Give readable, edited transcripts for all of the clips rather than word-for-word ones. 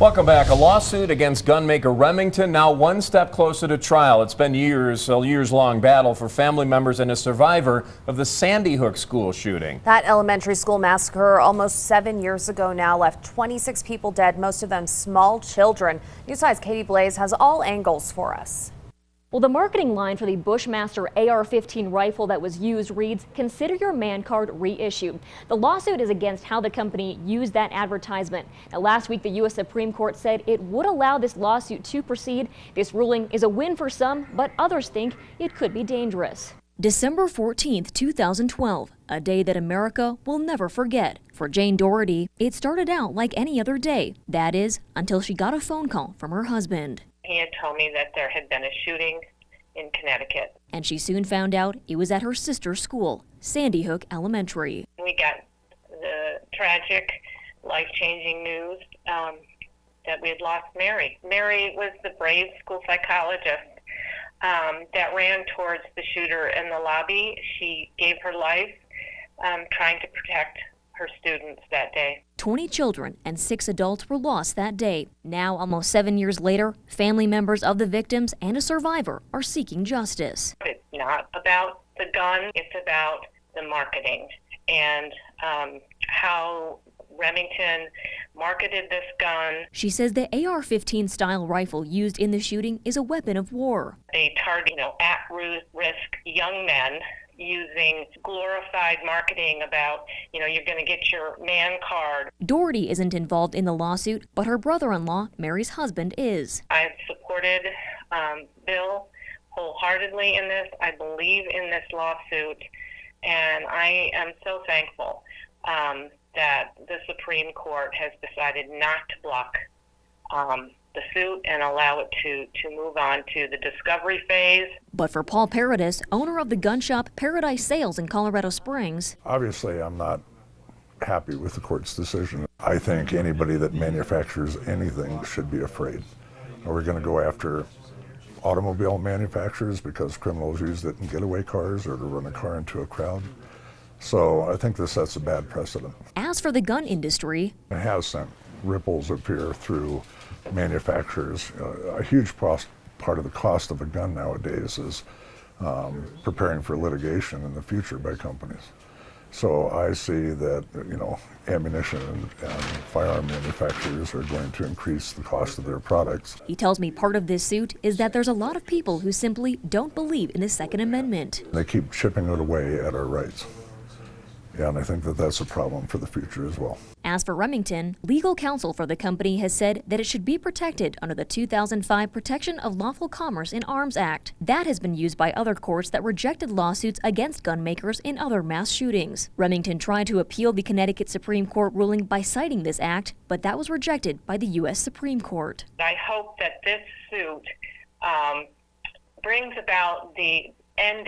Welcome back. A lawsuit against gunmaker Remington now one step closer to trial. It's been a years-long battle for family members and a survivor of the Sandy Hook school shooting. That elementary school massacre almost 7 years ago now left 26 people dead, most of them small children. News 5's Katie Blaze has all angles for us. Well, the marketing line for the Bushmaster AR-15 rifle that was used reads, "Consider your man card reissued." The lawsuit is against how the company used that advertisement. Now, last week, the U.S. Supreme Court said it would allow this lawsuit to proceed. This ruling is a win for some, but others think it could be dangerous. December 14th, 2012, a day that America will never forget. For Jane Doherty, it started out like any other day. That is, until she got a phone call from her husband. He had told me that there had been a shooting in Connecticut. And she soon found out it was at her sister's school, Sandy Hook Elementary. We got the tragic, life-changing news that we had lost Mary. Mary was the brave school psychologist that ran towards the shooter in the lobby. She gave her life trying to protect her students that day. 20 children and 6 adults were lost that day. Now, almost 7 years later, family members of the victims and a survivor are seeking justice. It's not about the gun, it's about the marketing and how Remington marketed this gun. She says the AR-15 style rifle used in the shooting is a weapon of war. They target, at-risk young men using glorified marketing about, you're going to get your man card. Doherty isn't involved in the lawsuit, but her brother-in-law, Mary's husband, is. I've supported Bill wholeheartedly in this. I believe in this lawsuit, and I am so thankful that the Supreme Court has decided not to block the suit and allow it to move on to the discovery phase. But for Paul Paradis, owner of the gun shop Paradise Sales in Colorado Springs, obviously I'm not happy with the court's decision. I think anybody that manufactures anything should be afraid. Are we going to go after automobile manufacturers because criminals use it in getaway cars or to run a car into a crowd? So I think this sets a bad precedent. As for the gun industry, it has sent ripples of fear through manufacturers. A huge part of the cost of a gun nowadays is preparing for litigation in the future by companies. So I see that ammunition and firearm manufacturers are going to increase the cost of their products. He tells me part of this suit is that there's a lot of people who simply don't believe in the Second Amendment. They keep chipping it away at our rights. Yeah, and I think that that's a problem for the future as well. As for Remington, legal counsel for the company has said that it should be protected under the 2005 Protection of Lawful Commerce in Arms Act. That has been used by other courts that rejected lawsuits against gun makers in other mass shootings. Remington tried to appeal the Connecticut Supreme Court ruling by citing this act, but that was rejected by the U.S. Supreme Court. I hope that this suit brings about the end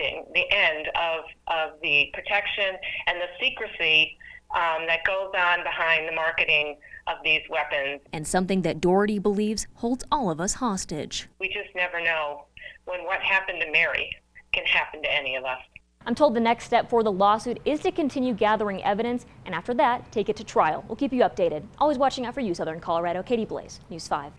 of the protection and the secrecy that goes on behind the marketing of these weapons. And something that Doherty believes holds all of us hostage. We just never know when what happened to Mary can happen to any of us. I'm told the next step for the lawsuit is to continue gathering evidence, and after that, take it to trial. We'll keep you updated. Always watching out for you, Southern Colorado. Katie Blaze, News 5.